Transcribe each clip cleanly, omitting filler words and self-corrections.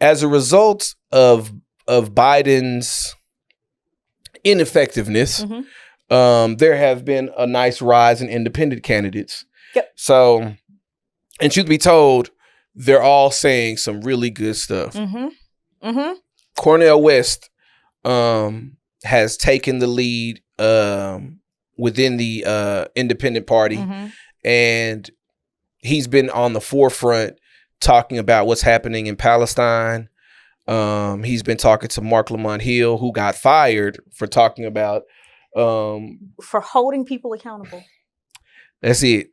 as a result of Biden's ineffectiveness, there have been a nice rise in independent candidates. Yep. So, and truth be told, they're all saying some really good stuff. Cornel West has taken the lead within the independent party, and he's been on the forefront talking about what's happening in Palestine. He's been talking to Mark Lamont Hill, who got fired for talking about for holding people accountable. That's it.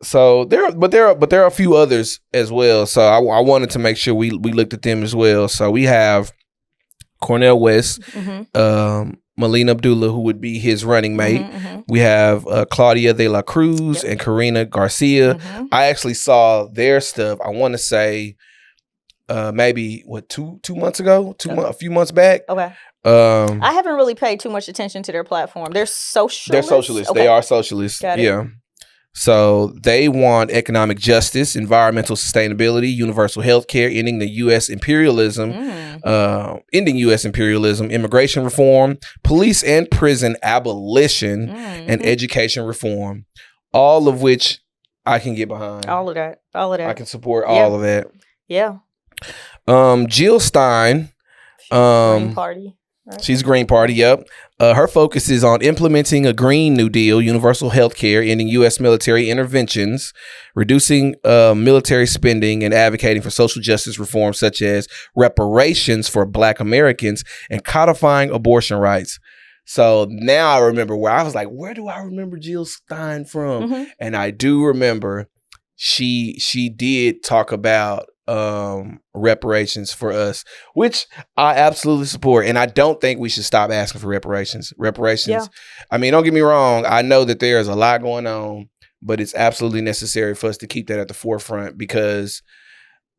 So there are a few others as well. So I wanted to make sure we looked at them as well. So we have Cornel West, Melina Abdullah, who would be his running mate. We have Claudia de la Cruz and Karina Garcia. I actually saw their stuff. I want to say maybe two months ago, a few months back. Okay. I haven't really paid too much attention to their platform. They're socialists. They're socialists. Okay. They are socialists. Got it. Yeah. So they want economic justice, environmental sustainability, universal health care, ending U.S. imperialism, immigration reform, police and prison abolition, and education reform. All of which I can get behind. All of that. I can support all of that. Yeah. Jill Stein. Green Party. Right. She's Green Party, yep. Her focus is on implementing a Green New Deal, universal health care, ending U.S. military interventions, reducing military spending, and advocating for social justice reforms such as reparations for Black Americans and codifying abortion rights. So now I remember where I was like, where do I remember Jill Stein from? And I do remember she did talk about reparations for us, which I absolutely support. And I don't think we should stop asking for reparations. I mean, don't get me wrong. I know that there's a lot going on, but it's absolutely necessary for us to keep that at the forefront because,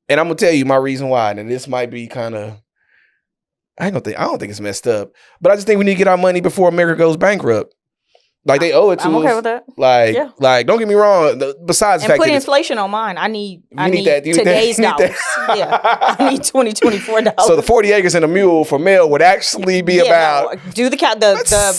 and I'm going to tell you my reason why, and this might be kind of, I don't think it's messed up, but I just think we need to get our money before America goes bankrupt. Like they owe it to us. I'm okay with that. Like don't get me wrong. Besides the fact put that inflation on mine. I need today's dollars. I need $2024. So the 40 acres and a mule for Mel would actually be about do the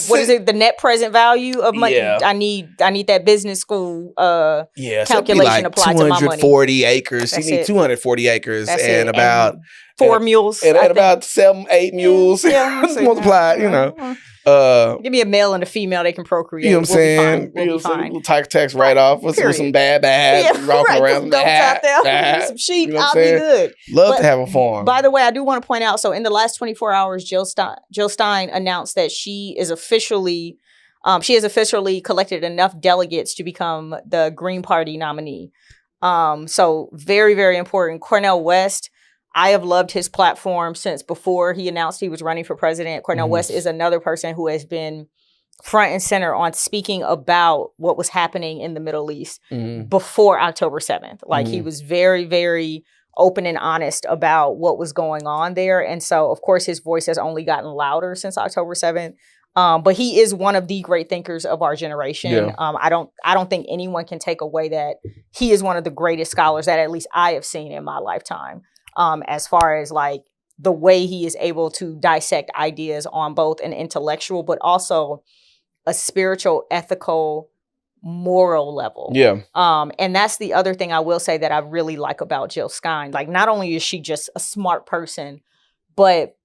what is it? The net present value of money. Yeah. I need that business school calculation applied to my money. 240 acres. You need 240 acres and about 4 mules. And about 7-8 mules multiplied. You know. Give me a male and a female, they can procreate. You know what I'm saying? We'll be fine. Little tax write-off with some bad romping around some sheep. You know I'll be good. Love to have a farm. By the way, I do want to point out, so in the last 24 hours, Jill Stein announced that she has officially collected enough delegates to become the Green Party nominee. So very, very important. Cornel West, I have loved his platform since before he announced he was running for president. Cornel West is another person who has been front and center on speaking about what was happening in the Middle East before October 7th. Like he was very, very open and honest about what was going on there. And so, of course, his voice has only gotten louder since October 7th. But he is one of the great thinkers of our generation. Yeah. I don't think anyone can take away that he is one of the greatest scholars that at least I have seen in my lifetime. As far as like the way he is able to dissect ideas on both an intellectual, but also a spiritual, ethical, moral level. Yeah. And that's the other thing I will say that I really like about Jill Stein. Like, not only is she just a smart person, but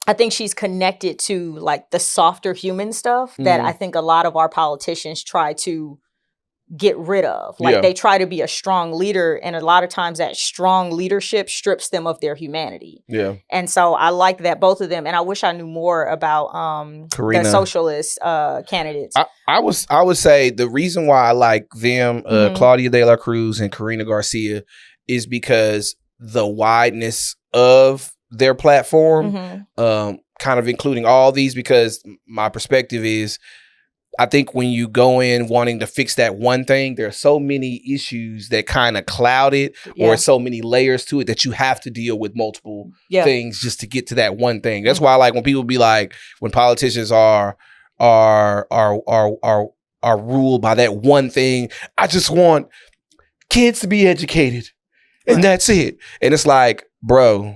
I think she's connected to like the softer human stuff that I think a lot of our politicians try to get rid of. Like they try to be a strong leader, and a lot of times that strong leadership strips them of their humanity. Yeah. And so I like that, both of them. And I wish I knew more about the socialist candidates. I would say the reason why I like them, Claudia de la Cruz and Karina Garcia, is because the wideness of their platform, kind of including all these, because my perspective is, I think when you go in wanting to fix that one thing, there are so many issues that kind of cloud it, or so many layers to it that you have to deal with multiple things just to get to that one thing. That's why I like when people be like, when politicians are ruled by that one thing, I just want kids to be educated. And that's it. And it's like, bro,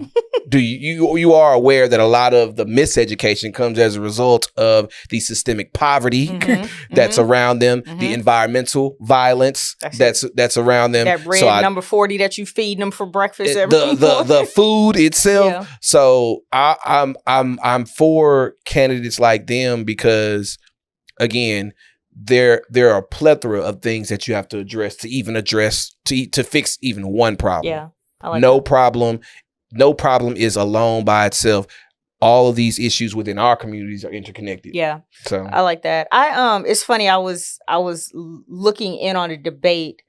you are aware that a lot of the miseducation comes as a result of the systemic poverty that's around them, the environmental violence that's around them, that red number 40 that you feed them for breakfast every morning. the food itself. So I'm for candidates like them because, again, there are a plethora of things that you have to address to fix even one problem. Yeah, I like no problem. No problem is alone by itself. All of these issues within our communities are interconnected. Yeah, so I like that. It's funny. I was looking in on a debate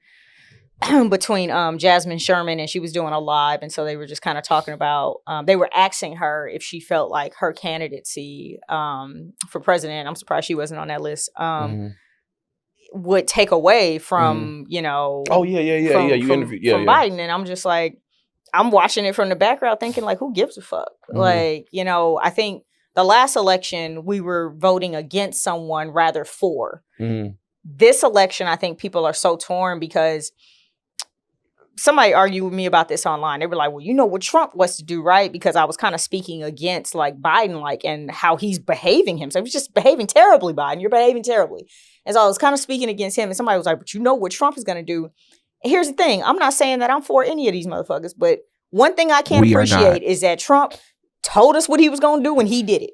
between Jasmine Sherman, and she was doing a live, and so they were just kind of talking about. They were asking her if she felt like her candidacy for president. I'm surprised she wasn't on that list. Would take away from you know. Oh yeah. You interviewed from Biden, and I'm just like. I'm watching it from the background thinking like, who gives a fuck? Like, you know, I think the last election we were voting against someone rather for. This election, I think people are so torn because somebody argued with me about this online. They were like, well, you know what Trump wants to do, right? Because I was kind of speaking against like Biden, like, and how he's behaving himself. He's just behaving terribly, Biden. You're behaving terribly. And so I was kind of speaking against him. And somebody was like, but you know what Trump is going to do? Here's the thing. I'm not saying that I'm for any of these motherfuckers, but one thing I can't appreciate is that Trump told us what he was going to do and he did it.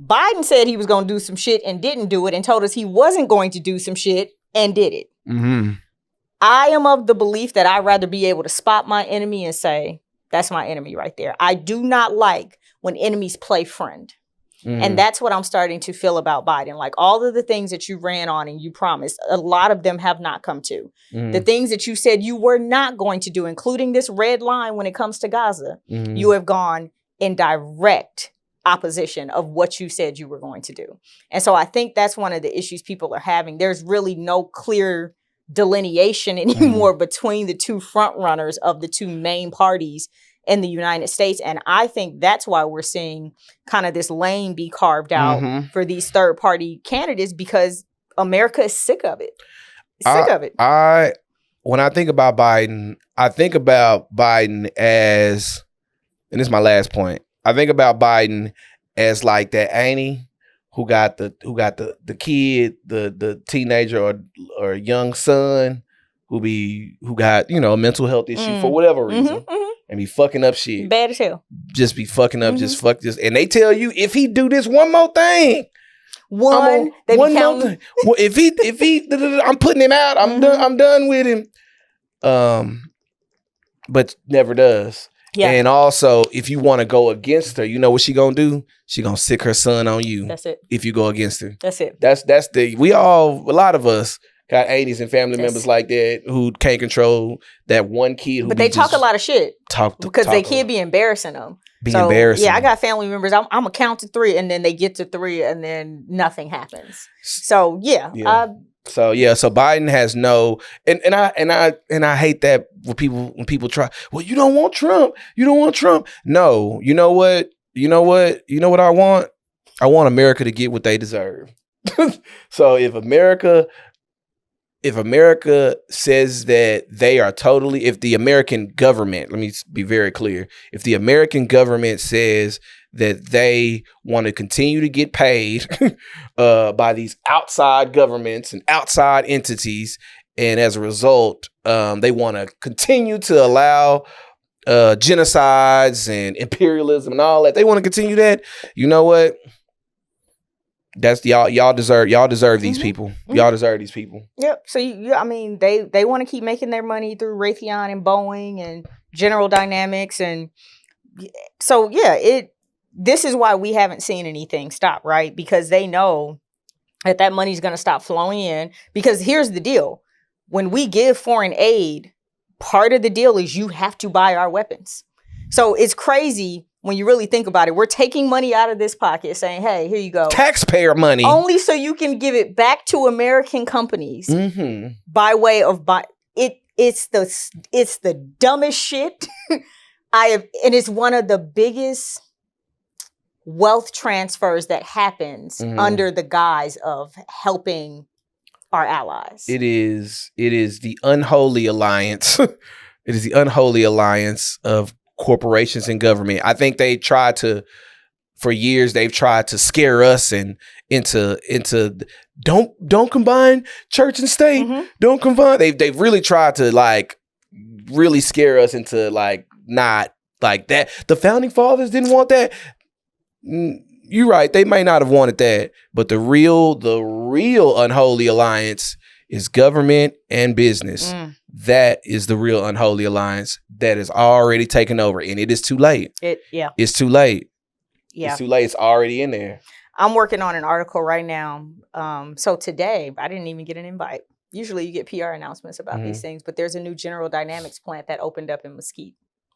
Biden said he was going to do some shit and didn't do it and told us he wasn't going to do some shit and did it. I am of the belief that I'd rather be able to spot my enemy and say, that's my enemy right there. I do not like when enemies play friend. And that's what I'm starting to feel about Biden. Like all of the things that you ran on and you promised, a lot of them have not come to. The things that you said you were not going to do, including this red line when it comes to Gaza, you have gone in direct opposition of what you said you were going to do. And so I think that's one of the issues people are having. There's really no clear delineation anymore between the two front runners of the two main parties in the United States. And I think that's why we're seeing kind of this lane be carved out for these third party candidates, because America is sick of it. When I think about Biden, I think about Biden as, and this is my last point, I think about Biden as like that auntie who got the kid, the teenager or young son who got, you know, a mental health issue for whatever reason. And be fucking up shit. Bad as hell. Just be fucking up, just fuck this. And they tell you, if he do this one more thing. One more thing. Well, if he, I'm putting him out. I'm done with him. But never does. Yeah. And also, if you want to go against her, you know what she gonna do? She gonna sick her son on you. That's it. If you go against her. That's it. A lot of us got aunties and family members like that who can't control that one kid. Who but they talk a lot of shit because they kid be embarrassing them. Embarrassing. Yeah, I got family members. I'm gonna count to 3, and then they get to 3, and then nothing happens. So yeah. So Biden has no, and I hate that when people try. Well, you don't want Trump. You don't want Trump. No, you know what? You know what I want? I want America to get what they deserve. So if America says that they are totally, if the American government, let me be very clear, if the American government says that they want to continue to get paid by these outside governments and outside entities, and as a result, they want to continue to allow genocides and imperialism and all that, they want to continue that, you know what? That's y'all deserve these people. Y'all deserve these people. Yep. So I mean, they want to keep making their money through Raytheon and Boeing and General Dynamics, and so this is why we haven't seen anything stop, right? Because they know that money is going to stop flowing in. Because here's the deal: when we give foreign aid, part of the deal is you have to buy our weapons. So it's crazy. When you really think about it, we're taking money out of this pocket saying, hey, here you go. Taxpayer money. Only so you can give it back to American companies by way of it's the dumbest shit and it's one of the biggest wealth transfers that happens under the guise of helping our allies. It is the unholy alliance. It is the unholy alliance of corporations and government. I think they tried to, for years, they've tried to scare us and into don't combine church and state. Mhm. Don't combine. They've really tried to like really scare us into like not like that. The founding fathers didn't want that. You're right. They may not have wanted that, but the real unholy alliance is government and business. That is the real unholy alliance that is already taken over, and it is too late. It's too late. Yeah. It's too late. It's already in there. I'm working on an article right now. So today, I didn't even get an invite. Usually you get PR announcements about these things, but there's a new General Dynamics plant that opened up in Mesquite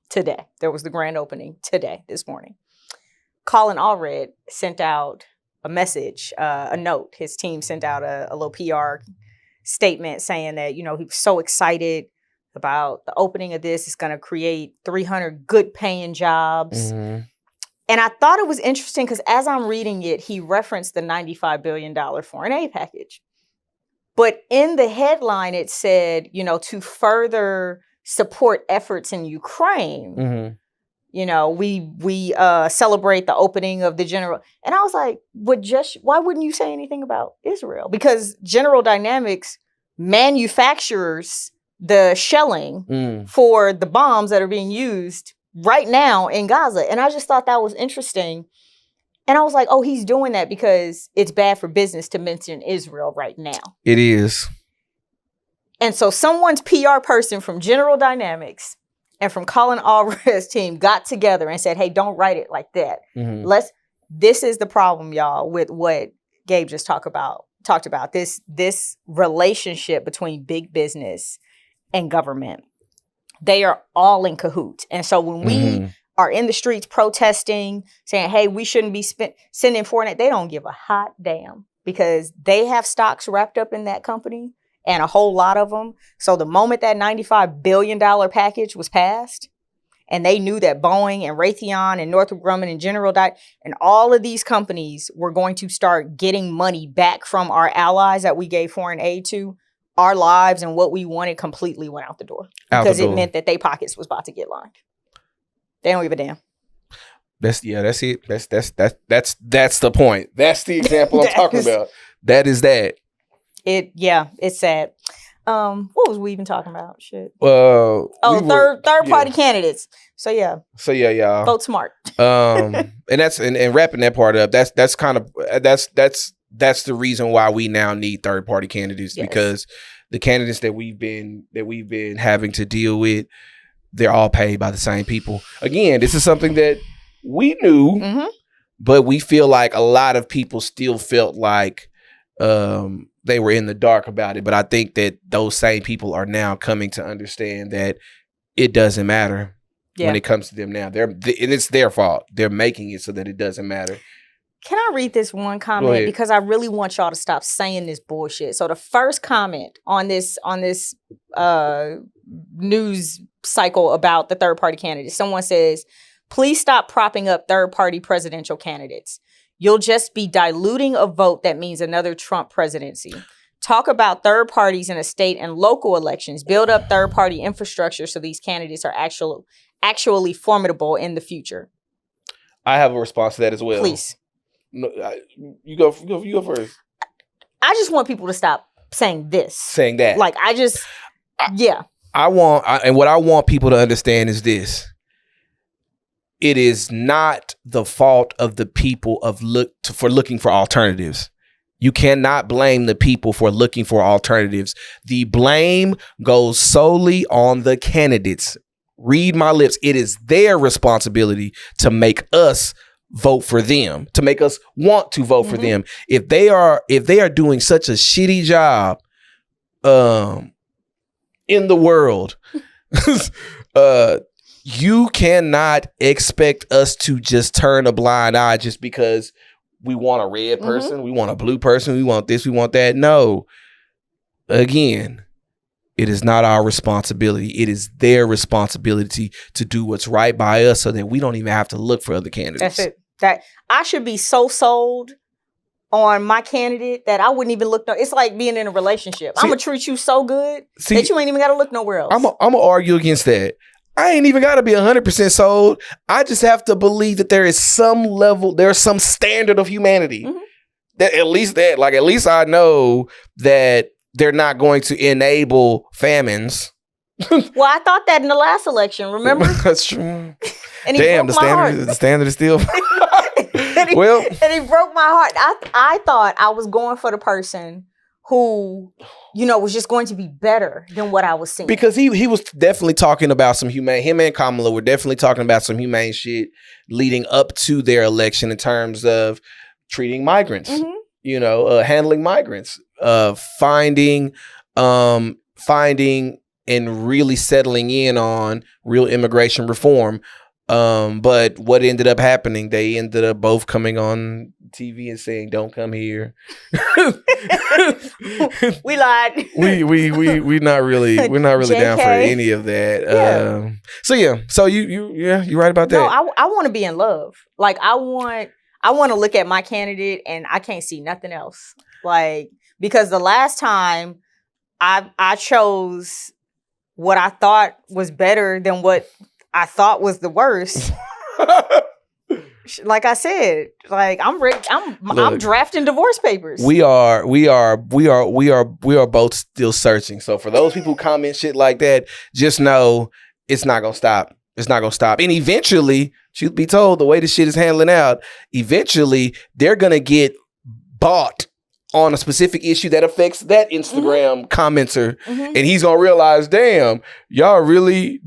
today. There was the grand opening today, this morning. Colin Allred sent out a message, a note. His team sent out a little PR statement saying that, he was so excited about the opening of this. It's going to create 300 good paying jobs. And I thought it was interesting because as I'm reading it, he referenced the $95 billion foreign aid package. But in the headline, it said, to further support efforts in Ukraine, we celebrate the opening of the General. And I was like, why wouldn't you say anything about Israel? Because General Dynamics manufactures the shelling for the bombs that are being used right now in Gaza. And I just thought that was interesting. And I was like, oh, he's doing that because it's bad for business to mention Israel right now. It is. And so someone's PR person from General Dynamics and from Colin Allred's team got together and said, hey, don't write it like that. This is the problem, y'all, with what Gabe just talked about. This relationship between big business and government. They are all in cahoots. And so when we are in the streets protesting, saying, hey, we shouldn't be sending foreign aid, they don't give a hot damn because they have stocks wrapped up in that company and a whole lot of them. So the moment that $95 billion package was passed, and they knew that Boeing and Raytheon and Northrop Grumman and General and all of these companies were going to start getting money back from our allies that we gave foreign aid to, our lives and what we wanted completely went out the door because it meant that their pockets was about to get lined. They don't give a damn. That's it. That's the point. That's the example I'm talking about. That is that. It's sad. What was we even talking about? Shit. Third party candidates. So yeah, y'all vote smart. and that's and wrapping that part up. That's the reason why we now need third party candidates because the candidates that we've been having to deal with, they're all paid by the same people. Again, this is something that we knew, but we feel like a lot of people still felt like they were in the dark about it. But I think that those same people are now coming to understand that it doesn't matter when it comes to them now. And it's their fault. They're making it so that it doesn't matter. Can I read this one comment? Because I really want y'all to stop saying this bullshit. So the first comment on this news cycle about the third party candidates, someone says, please stop propping up third party presidential candidates. You'll just be diluting a vote that means another Trump presidency. Talk about third parties in a state and local elections. Build up third party infrastructure so these candidates are actually formidable in the future. I have a response to that as well. Please. No, you go first. I just want people to stop saying this. Saying that. Like, and what I want people to understand is this. It is not the fault of the people for looking for alternatives. You cannot blame the people for looking for alternatives. The blame goes solely on the candidates. Read my lips. It is their responsibility to make us vote for them, to make us want to vote for them. If they are doing such a shitty job in the world, you cannot expect us to just turn a blind eye just because we want a red person, we want a blue person, we want this, we want that. No. Again, it is not our responsibility. It is their responsibility to do what's right by us so that we don't even have to look for other candidates. That's it. That I should be so sold on my candidate that I wouldn't even look. It's like being in a relationship. I'm going to treat you so good that you ain't even got to look nowhere else. I'm going to argue against that. I ain't even got to be 100% sold. I just have to believe that there is some level, there's some standard of humanity. Mhm. That at least I know that they're not going to enable famines. Well, I thought that in the last election, remember? That's true. And he Damn, broke the my heart. standard is still. Well, and he broke my heart. I thought I was going for the person who, was just going to be better than what I was seeing. because he was definitely talking about some humane. Him and Kamala were definitely talking about some humane shit leading up to their election in terms of treating migrants. Mhm. Handling migrants, finding and really settling in on real immigration reform. But what ended up happening, they ended up both coming on TV and saying, "Don't come here." We lied. we're not really down for JK. any of that. Yeah. So you're right about that. No, I want to be in love. Like I want to look at my candidate and I can't see nothing else. Like, because the last time I chose what I thought was better than what I thought was the worst. Like I said, like I'm ready. I'm drafting divorce papers. We are both still searching. So for those people who comment shit like that, just know it's not gonna stop. It's not gonna stop. And eventually, truth be told, the way this shit is handling out, eventually they're gonna get bought on a specific issue that affects that Instagram commenter, Mhm. and he's gonna realize, damn, y'all really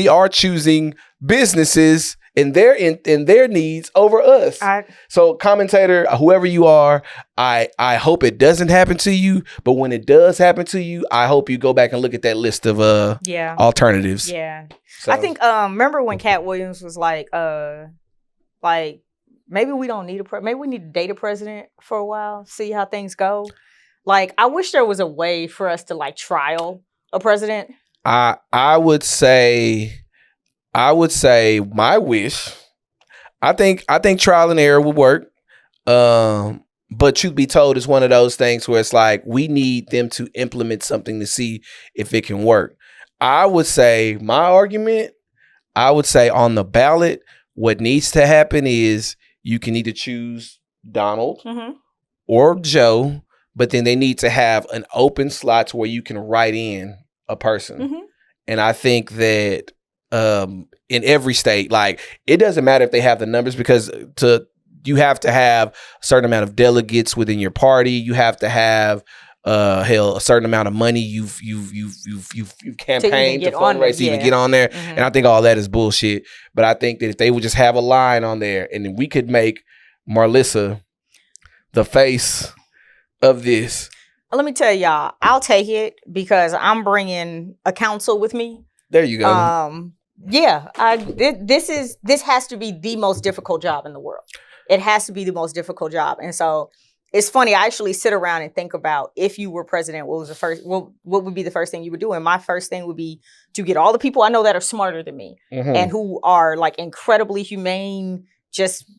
are choosing businesses and their needs over us. So commentator, whoever you are, I hope it doesn't happen to you, but when it does happen to you, I hope you go back and look at that list of alternatives. Yeah. So, I think remember when Cat Williams was like maybe we don't need maybe we need to date a president for a while, see how things go. Like, I wish there was a way for us to like trial a president. I would say my wish. I think trial and error would work. But truth be told, it's one of those things where it's like we need them to implement something to see if it can work. I would say on the ballot, what needs to happen is you can either choose Donald or Joe, but then they need to have an open slot to where you can write in a person. And I think that in every state, like, it doesn't matter if they have the numbers, because you have to have a certain amount of delegates within your party. You have to have a certain amount of money you've campaigned to fundraise to even get on there. And I think all that is bullshit. But I think that if they would just have a line on there, and then we could make Marlissa the face of this. Let me tell y'all, I'll take it because I'm bringing a council with me. There you go. This has to be the most difficult job in the world. It has to be the most difficult job. And so it's funny, I actually sit around and think about, if you were president, what would be the first thing you would do? And my first thing would be to get all the people I know that are smarter than me and who are like incredibly humane, just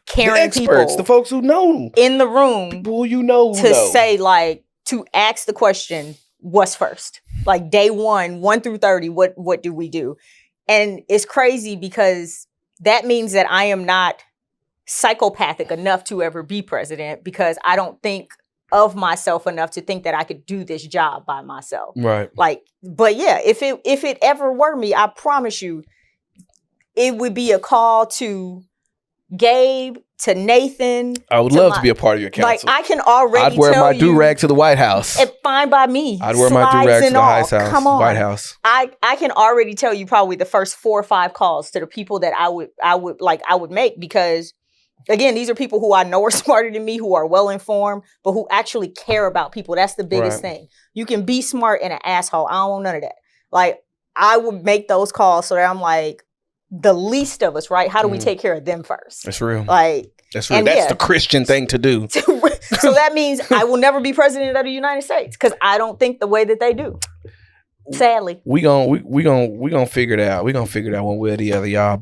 caring the experts, people, the folks who know in the room, people you know to say, like, to ask the question, what's first? Like, day 1 through 30, what do we do? And it's crazy because that means that I am not psychopathic enough to ever be president, because I don't think of myself enough to think that I could do this job by myself. Right. Like, but yeah, if it ever were me, I promise you, it would be a call to Gabe, to Nathan. I would love to be a part of your council. Like, I can already I'd wear my do-rag to the White House. It's fine by me. I'd wear my do-rag to the White House. I can already tell you probably the first 4 or 5 calls to the people that I would make, because again, these are people who I know are smarter than me, who are well informed, but who actually care about people. That's the biggest thing. You can be smart and an asshole. I don't want none of that. Like, I would make those calls so that I'm like, the least of us, right? How do we take care of them first? That's real. Like, that's real. That's the Christian thing to do. So that means I will never be president of the United States, because I don't think the way that they do. Sadly. We gonna figure it out. We gonna figure it out one way or the other, y'all.